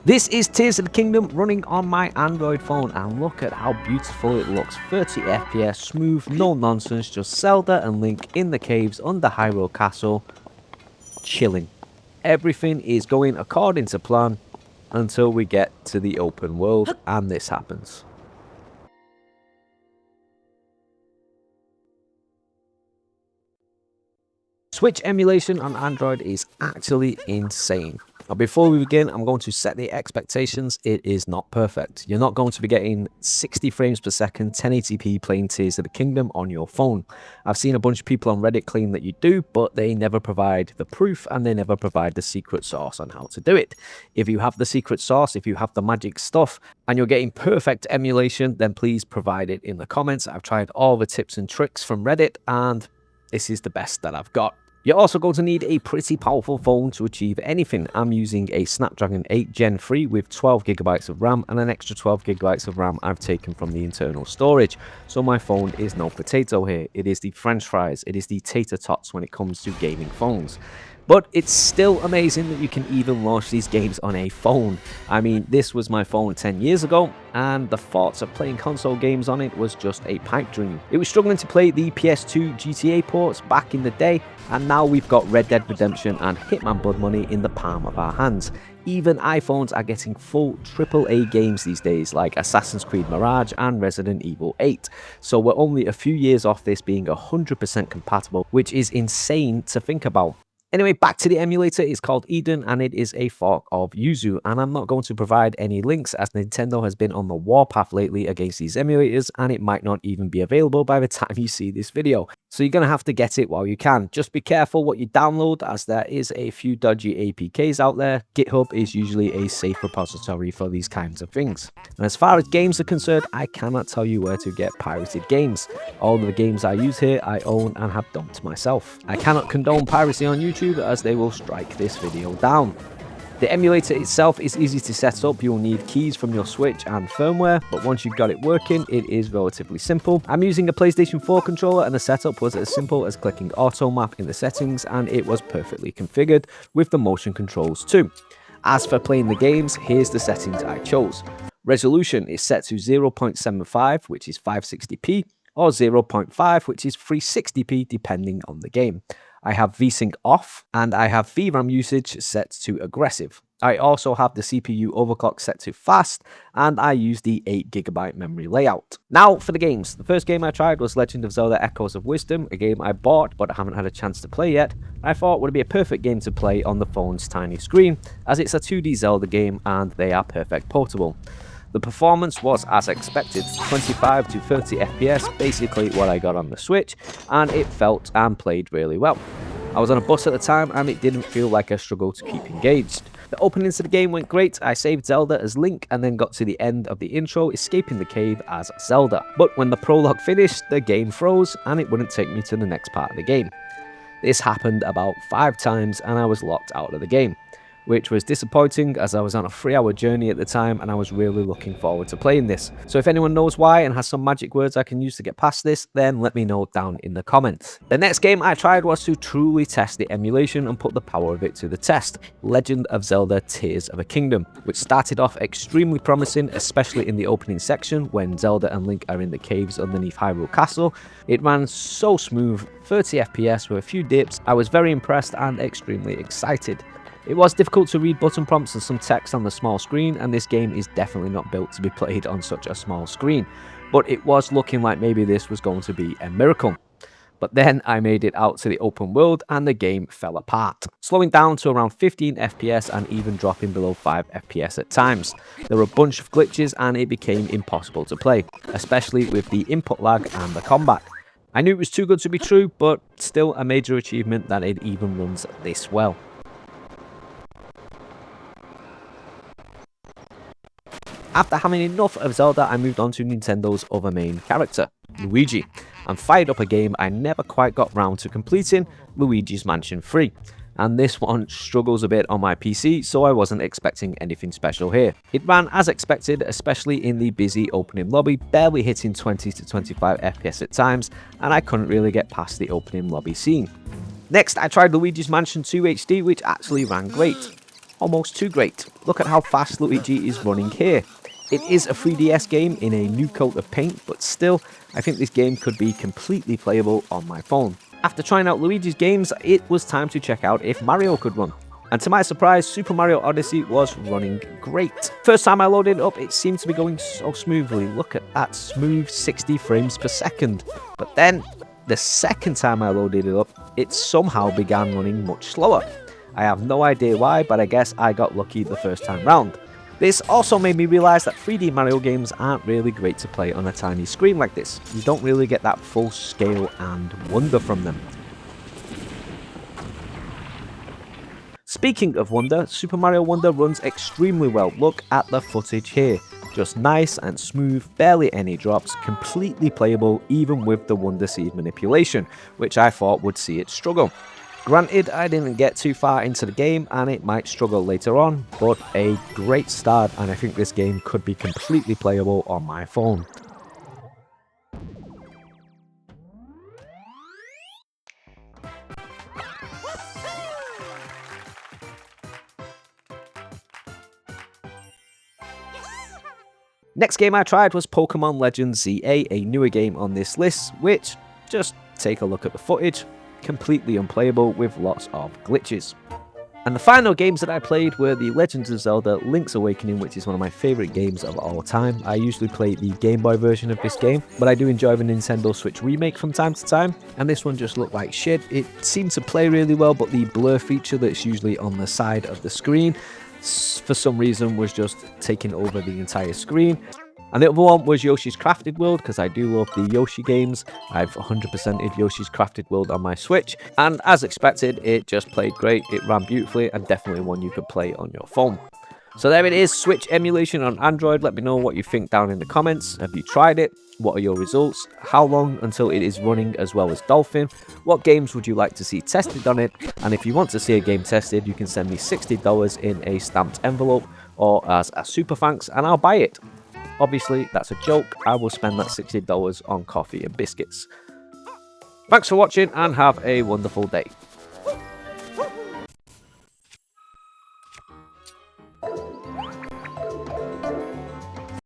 This is Tears of the Kingdom running on my Android phone, and look at how beautiful it looks. 30 FPS, smooth, no nonsense, just Zelda and Link in the caves under Hyrule Castle, chilling. Everything is going according to plan until we get to the open world and this happens. Switch emulation on Android is actually insane. Now, before we begin, I'm going to set the expectations. It is not perfect. You're not going to be getting 60 frames per second, 1080p playing Tears of the Kingdom on your phone. I've seen a bunch of people on Reddit claim that you do, but they never provide the proof and they never provide the secret sauce on how to do it. If you have the secret sauce, if you have the magic stuff, and you're getting perfect emulation, then please provide it in the comments. I've tried all the tips and tricks from Reddit, and this is the best that I've got. You're also going to need a pretty powerful phone to achieve anything. I'm using a Snapdragon 8 Gen 3 with 12GB of RAM and an extra 12GB of RAM I've taken from the internal storage. So my phone is no potato here. It is the French fries. It is the tater tots when it comes to gaming phones. But it's still amazing that you can even launch these games on a phone. I mean, this was my phone 10 years ago, and the thoughts of playing console games on it was just a pipe dream. It was struggling to play the PS2 GTA ports back in the day, and now we've got Red Dead Redemption and Hitman Blood Money in the palm of our hands. Even iPhones are getting full AAA games these days, like Assassin's Creed Mirage and Resident Evil 8. So we're only a few years off this being 100% compatible, which is insane to think about. Anyway, back to the emulator. It's called Eden and it is a fork of Yuzu, and I'm not going to provide any links as Nintendo has been on the warpath lately against these emulators, and it might not even be available by the time you see this video. So you're going to have to get it while you can. Just be careful what you download, as there is a few dodgy APKs out there. GitHub is usually a safe repository for these kinds of things. And as far as games are concerned, I cannot tell you where to get pirated games. All of the games I use here I own and have dumped myself. I cannot condone piracy on YouTube, as they will strike this video down. The emulator itself is easy to set up. You'll need keys from your Switch and firmware, but once you've got it working, it is relatively simple. I'm using a PlayStation 4 controller, and the setup was as simple as clicking auto map in the settings, and it was perfectly configured with the motion controls too. As for playing the games, here's the settings I chose. Resolution is set to 0.75, which is 560p, or 0.5, which is 360p depending on the game. I have VSync off, and I have VRAM usage set to aggressive. I also have the CPU overclock set to fast, and I use the 8GB memory layout. Now for the games. The first game I tried was Legend of Zelda Echoes of Wisdom, a game I bought but I haven't had a chance to play yet. I thought it would be a perfect game to play on the phone's tiny screen, as it's a 2D Zelda game and they are perfect portable. The performance was as expected, 25 to 30 FPS, basically what I got on the Switch, and it felt and played really well. I was on a bus at the time and it didn't feel like a struggle to keep engaged. The openings to the game went great. I saved Zelda as Link and then got to the end of the intro, escaping the cave as Zelda. But when the prologue finished, the game froze and it wouldn't take me to the next part of the game. This happened about 5 times and I was locked out of the game, which was disappointing as I was on a 3-hour journey at the time and I was really looking forward to playing this. So if anyone knows why and has some magic words I can use to get past this, then let me know down in the comments. The next game I tried was to truly test the emulation and put the power of it to the test. Legend of Zelda Tears of a Kingdom, which started off extremely promising, especially in the opening section when Zelda and Link are in the caves underneath Hyrule Castle. It ran so smooth, 30 FPS with a few dips. I was very impressed and extremely excited. It was difficult to read button prompts and some text on the small screen, and this game is definitely not built to be played on such a small screen, but it was looking like maybe this was going to be a miracle. But then I made it out to the open world and the game fell apart, slowing down to around 15 FPS and even dropping below 5 FPS at times. There were a bunch of glitches and it became impossible to play, especially with the input lag and the combat. I knew it was too good to be true, but still a major achievement that it even runs this well. After having enough of Zelda, I moved on to Nintendo's other main character, Luigi, and fired up a game I never quite got round to completing, Luigi's Mansion 3. And this one struggles a bit on my PC, so I wasn't expecting anything special here. It ran as expected, especially in the busy opening lobby, barely hitting 20 to 25 FPS at times, and I couldn't really get past the opening lobby scene. Next, I tried Luigi's Mansion 2 HD, which actually ran great. almost too great. Look at how fast Luigi is running here. It is a 3DS game in a new coat of paint, but still, I think this game could be completely playable on my phone. After trying out Luigi's games, it was time to check out if Mario could run. And to my surprise, Super Mario Odyssey was running great. First time I loaded it up, it seemed to be going so smoothly. Look at that smooth 60 frames per second. But then, the second time I loaded it up, it somehow began running much slower. I have no idea why, but I guess I got lucky the first time round. This also made me realise that 3D Mario games aren't really great to play on a tiny screen like this. You don't really get that full scale and wonder from them. Speaking of wonder, Super Mario Wonder runs extremely well. Look at the footage here. Just nice and smooth, barely any drops, completely playable even with the Wonder Seed manipulation, which I thought would see it struggle. Granted, I didn't get too far into the game and it might struggle later on, but a great start, and I think this game could be completely playable on my phone. Next game I tried was Pokémon Legends ZA, a newer game on this list, which, just take a look at the footage, completely unplayable with lots of glitches. And the final games that I played were The Legends of Zelda Link's Awakening, which is one of my favourite games of all time. I usually play the Game Boy version of this game, but I do enjoy the Nintendo Switch remake from time to time, and this one just looked like shit. It seemed to play really well, but the blur feature that's usually on the side of the screen, for some reason, was just taking over the entire screen. And the other one was Yoshi's Crafted World, because I do love the Yoshi games. I've 100%ed Yoshi's Crafted World on my Switch, and as expected, it just played great. It ran beautifully, and definitely one you could play on your phone. So there it is, Switch emulation on Android. Let me know what you think down in the comments. Have you tried it? What are your results? How long until it is running as well as Dolphin? What games would you like to see tested on it? And if you want to see a game tested, you can send me $60 in a stamped envelope or as a super thanks, and I'll buy it. Obviously, that's a joke. I will spend that $60 on coffee and biscuits. Thanks for watching and have a wonderful day.